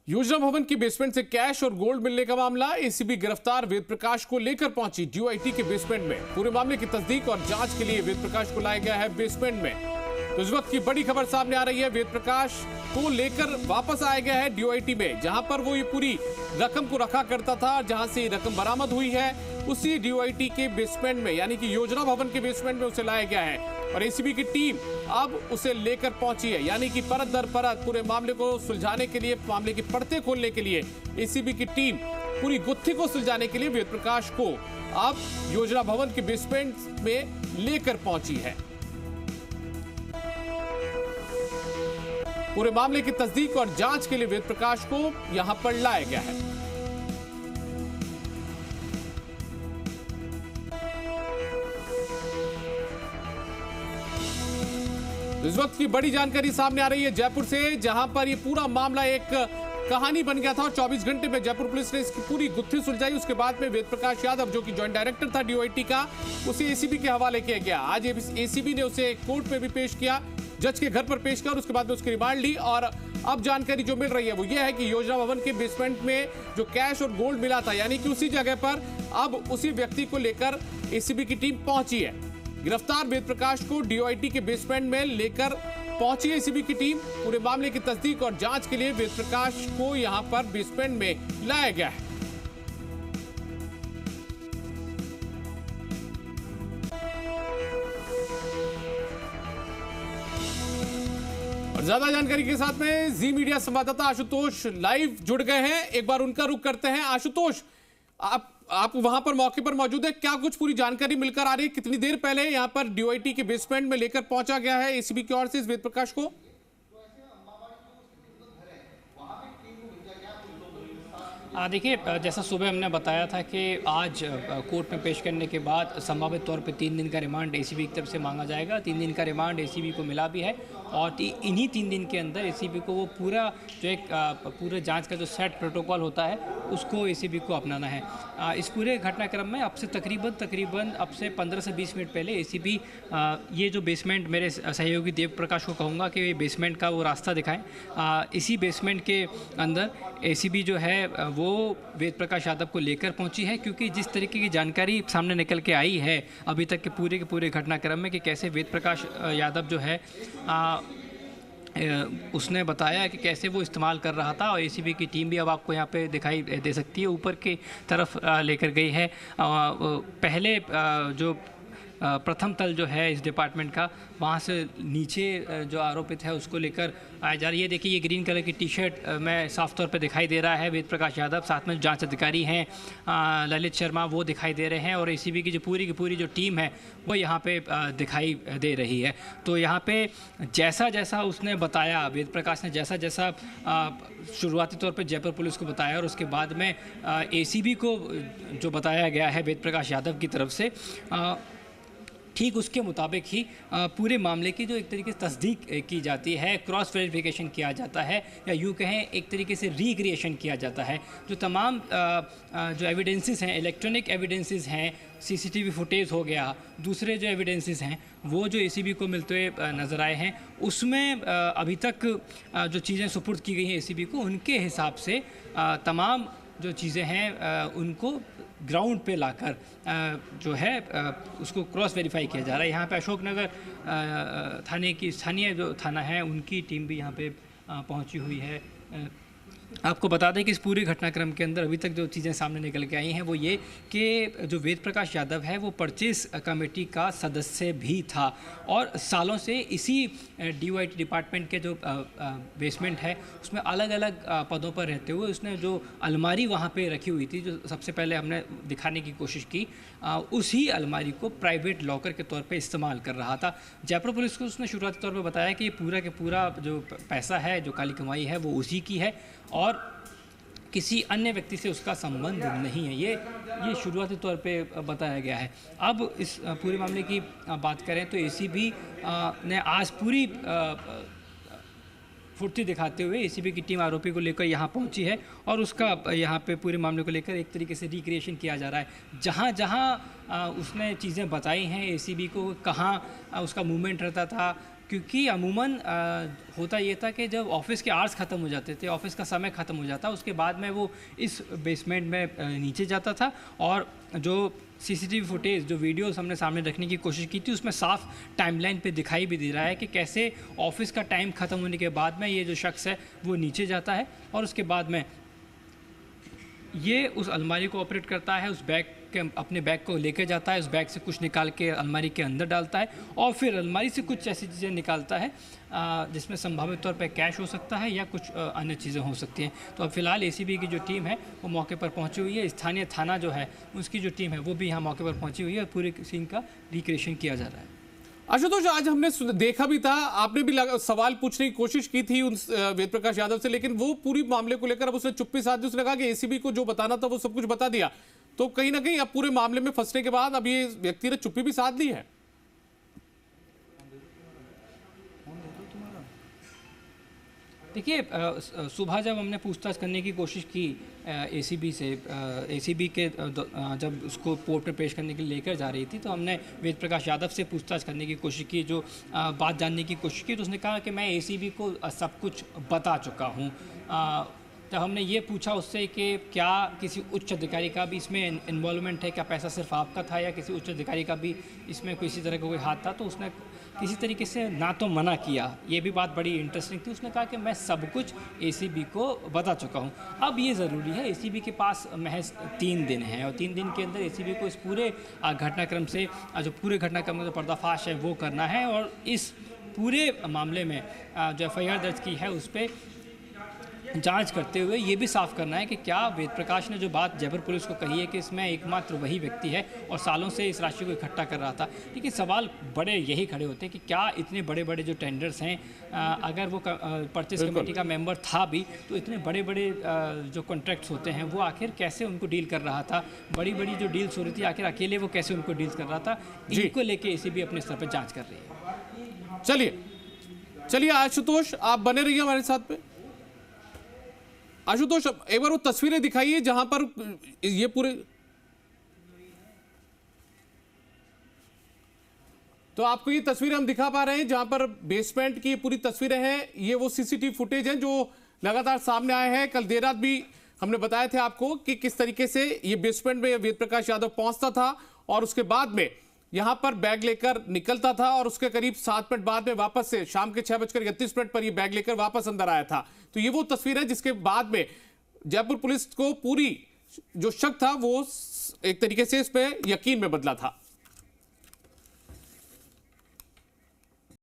योजना भवन की बेसमेंट से कैश और गोल्ड मिलने का मामला। एसीबी गिरफ्तार वेद प्रकाश को लेकर पहुंची डीओआईटी के बेसमेंट में। पूरे मामले की तस्दीक और जांच के लिए वेद प्रकाश को लाया गया है बेसमेंट में। तो इस वक्त की बड़ी खबर सामने आ रही है। वेद प्रकाश को लेकर वापस आया गया है डीओआईटी में, जहां पर वो ये पूरी रकम को रखा करता था, जहां से रकम बरामद हुई है उसी डीओआईटी के बेसमेंट में, यानी कि योजना भवन के बेसमेंट में उसे लाया गया है। और एसीबी की टीम अब उसे लेकर पहुंची है, यानी कि परत दर परत पूरे मामले को सुलझाने के लिए, मामले की परतें खोलने के लिए एसीबी की टीम पूरी गुत्थी को सुलझाने के लिए वेद प्रकाश को अब योजना भवन के बेसमेंट में लेकर पहुंची है। पूरे मामले की तस्दीक और जांच के लिए वेद प्रकाश को यहां पर लाया गया है। इस वक्त की बड़ी जानकारी सामने आ रही है जयपुर से, जहां पर ये पूरा मामला एक कहानी बन गया था और 24 घंटे में जयपुर पुलिस ने इसकी पूरी गुत्थी सुलझाई। उसके बाद में वेद प्रकाश यादव, जो कि जॉइंट डायरेक्टर था डीओआईटी का, उसे एसीबी के हवाले किया गया। आज एसीबी ने उसे कोर्ट में भी पेश किया, जज के घर पर पेश किया और उसके बाद में उसकी रिमांड ली। और अब जानकारी जो मिल रही है वो ये है कि योजना भवन के बेसमेंट में जो कैश और गोल्ड मिला था, यानी कि उसी जगह पर अब उसी व्यक्ति को लेकर एसीबी की टीम पहुंची है। गिरफ्तार वेद प्रकाश को डीओआईटी के बेसमेंट में लेकर पहुंची एसीबी की टीम। पूरे मामले की तस्दीक और जांच के लिए वेद प्रकाश को यहां पर बेसमेंट में लाया गया है। और ज्यादा जानकारी के साथ में जी मीडिया संवाददाता आशुतोष लाइव जुड़ गए हैं। एक बार उनका रुख करते हैं। आशुतोष, आप वहां पर मौके पर मौजूद है, क्या कुछ पूरी जानकारी मिलकर आ रही है? कितनी देर पहले यहां पर डीओआईटी के बेसमेंट में लेकर पहुंचा गया है एसीबी की ओर से इस वेद प्रकाश को? देखिए, जैसा सुबह हमने बताया था कि आज कोर्ट में पेश करने के बाद संभावित तौर पे 3 दिन का रिमांड एसीबी की तरफ से मांगा जाएगा। 3 दिन का रिमांड एसीबी को मिला भी है और इन्हीं 3 दिन के अंदर एसीबी को वो पूरा जो एक पूरे जांच का जो सेट प्रोटोकॉल होता है उसको एसीबी को अपनाना है। इस पूरे घटनाक्रम में अब से तकरीबन अब से 15 से 20 मिनट पहले एसीबी ये जो बेसमेंट, मेरे सहयोगी देव प्रकाश को कहूँगा कि ये बेसमेंट का वो रास्ता दिखाएं। इसी बेसमेंट के अंदर एसीबी जो है वो वेद प्रकाश यादव को लेकर पहुंची है, क्योंकि जिस तरीके की जानकारी सामने निकल के आई है अभी तक के पूरे घटनाक्रम में कि कैसे वेद प्रकाश यादव जो है उसने बताया कि कैसे वो इस्तेमाल कर रहा था। और एसीबी की टीम भी अब आपको यहाँ पे दिखाई दे सकती है, ऊपर की तरफ लेकर गई है। पहले जो प्रथम तल जो है इस डिपार्टमेंट का, वहाँ से नीचे जो आरोपित है उसको लेकर आया जा रही है। देखिए, ये ग्रीन कलर की टी शर्ट में साफ तौर पे दिखाई दे रहा है वेद प्रकाश यादव, साथ में जांच अधिकारी हैं ललित शर्मा, वो दिखाई दे रहे हैं। और एसीबी की जो पूरी जो टीम है वो यहाँ पे दिखाई दे रही है। तो यहाँ पे जैसा उसने बताया, वेद प्रकाश ने जैसा शुरुआती तौर पर जयपुर पुलिस को बताया और उसके बाद में एसीबी को जो बताया गया है वेद प्रकाश यादव की तरफ से, ठीक उसके मुताबिक ही पूरे मामले की जो एक तरीके से तस्दीक की जाती है, क्रॉस वेरिफिकेशन किया जाता है, या यूँ कहें एक तरीके से रिक्रिएशन किया जाता है। जो तमाम जो एविडेंसेस हैं, इलेक्ट्रॉनिक एविडेंसेस हैं, सीसीटीवी फुटेज हो गया, दूसरे जो एविडेंसेस हैं वो जो एसीबी को मिलते हुए नज़र आए हैं, उसमें अभी तक जो चीज़ें सुपुर्द की गई हैं एसीबी को, उनके हिसाब से तमाम जो चीज़ें हैं उनको ग्राउंड पे लाकर जो है उसको क्रॉस वेरीफाई किया जा रहा है। यहाँ पे अशोकनगर थाने की स्थानीय जो थाना है उनकी टीम भी यहाँ पे पहुँची हुई है। आपको बता दें कि इस पूरे घटनाक्रम के अंदर अभी तक जो चीज़ें सामने निकल के आई हैं वो ये कि जो वेद प्रकाश यादव है वो परचेज कमेटी का सदस्य भी था और सालों से इसी डीओआईटी डिपार्टमेंट के जो बेसमेंट है उसमें अलग अलग पदों पर रहते हुए उसने जो अलमारी वहाँ पे रखी हुई थी, जो सबसे पहले हमने दिखाने की कोशिश की, उसी अलमारी को प्राइवेट लॉकर के तौर पर इस्तेमाल कर रहा था। जयपुर पुलिस को उसने शुरुआती तौर पर बताया कि पूरा के पूरा जो पैसा है, जो काली कमाई है, वो उसी की है और किसी अन्य व्यक्ति से उसका संबंध नहीं है। ये शुरुआती तौर पे बताया गया है। अब इस पूरे मामले की बात करें तो एसीबी ने आज पूरी फुर्ती दिखाते हुए एसीबी की टीम आरोपी को लेकर यहाँ पहुँची है और उसका यहाँ पे पूरे मामले को लेकर एक तरीके से रिक्रिएशन किया जा रहा है। जहाँ जहाँ उसने चीज़ें बताई हैं एसीबी को, कहाँ उसका मूवमेंट रहता था, क्योंकि अमूमन होता ये था कि जब ऑफिस के आवर्स ख़त्म हो जाते थे, ऑफिस का समय ख़त्म हो जाता, उसके बाद में वो इस बेसमेंट में नीचे जाता था और जो सीसीटीवी फुटेज, जो वीडियोस हमने सामने रखने की कोशिश की थी, उसमें साफ टाइमलाइन पे दिखाई भी दे रहा है कि कैसे ऑफिस का टाइम ख़त्म होने के बाद में ये जो शख्स है वो नीचे जाता है और उसके बाद में ये उस अलमारी को ऑपरेट करता है, उस बैग के अपने बैग को लेकर जाता है, उस बैग से कुछ निकाल के अलमारी के अंदर डालता है और फिर अलमारी से कुछ ऐसी चीज़ें निकालता है जिसमें संभावित तौर पर कैश हो सकता है या कुछ अन्य चीज़ें हो सकती हैं। तो अब फिलहाल एसीबी की जो टीम है वो मौके पर पहुंची हुई है, स्थानीय थाना जो है उसकी जो टीम है वो भी यहाँ मौके पर पहुंची हुई है और पूरे सीन का रिक्रिएशन किया जा रहा है। आशुतोष, आज हमने देखा भी था, आपने भी सवाल पूछने की कोशिश की थी उन वेद प्रकाश यादव से, लेकिन वो पूरी मामले को लेकर अब उसने चुप्पी साध दी। उसने कहा कि एसीबी को जो बताना था वो सब कुछ बता दिया। तो कहीं ना कहीं अब पूरे मामले में फंसने के बाद अब ये व्यक्ति ने चुप्पी भी साध ली है। देखिए, सुबह जब हमने पूछताछ करने की कोशिश की एसीबी से, एसीबी के जब उसको कोर्ट में पेश करने के लिए लेकर जा रही थी, तो हमने वेद प्रकाश यादव से पूछताछ करने की कोशिश की, जो बात जानने की कोशिश की। तो उसने कहा कि मैं एसीबी को सब कुछ बता चुका हूँ। जब हमने ये पूछा उससे कि क्या किसी उच्च अधिकारी का भी इसमें इन्वॉल्वमेंट है, क्या पैसा सिर्फ आपका था या किसी उच्च अधिकारी का भी इसमें किसी तरह का कोई हाथ था, तो उसने किसी तरीके से ना तो मना किया। ये भी बात बड़ी इंटरेस्टिंग थी। उसने कहा कि मैं सब कुछ एसीबी को बता चुका हूँ। अब ये ज़रूरी है, एसीबी के पास महज 3 दिन हैं और 3 दिन के अंदर एसीबी को इस पूरे घटनाक्रम से, जो पूरे घटनाक्रम का जो पर्दाफाश है वो करना है और इस पूरे मामले में जो एफआईआर दर्ज की है उस पर जांच करते हुए ये भी साफ करना है कि क्या वेद प्रकाश ने जो बात जयपुर पुलिस को कही है कि इसमें एकमात्र वही व्यक्ति है और सालों से इस राशि को इकट्ठा कर रहा था। लेकिन सवाल बड़े यही खड़े होते हैं कि क्या इतने बड़े बड़े जो टेंडर्स हैं, अगर वो परचेज कमेटी का मेंबर था भी, तो इतने बड़े बड़े जो कॉन्ट्रैक्ट्स होते हैं वो आखिर कैसे उनको डील कर रहा था, बड़ी बड़ी जो डील्स हो रही थी आखिर अकेले वो कैसे उनको डील कर रहा था, इनको लेके एसीबी अपने स्तर पर जाँच कर रही है। चलिए आशुतोष, आप बने रहिए हमारे साथ पे। आशुतोष, एक बार वो तस्वीरें दिखाइए जहां पर ये पूरे, तो आपको ये तस्वीरें हम दिखा पा रहे हैं जहां पर बेसमेंट की पूरी तस्वीरें हैं। ये वो सीसीटीवी फुटेज हैं जो लगातार सामने आए हैं। कल देर रात भी हमने बताए थे आपको कि किस तरीके से ये बेसमेंट में वेद प्रकाश यादव पहुंचता था और उसके बाद में यहां पर बैग लेकर निकलता था और उसके करीब 7 मिनट बाद में वापस से शाम के 6:31 पर ये बैग लेकर वापस अंदर आया था। तो ये वो तस्वीर है जिसके बाद में जयपुर पुलिस को पूरी जो शक था वो एक तरीके से इस पे यकीन में बदला था।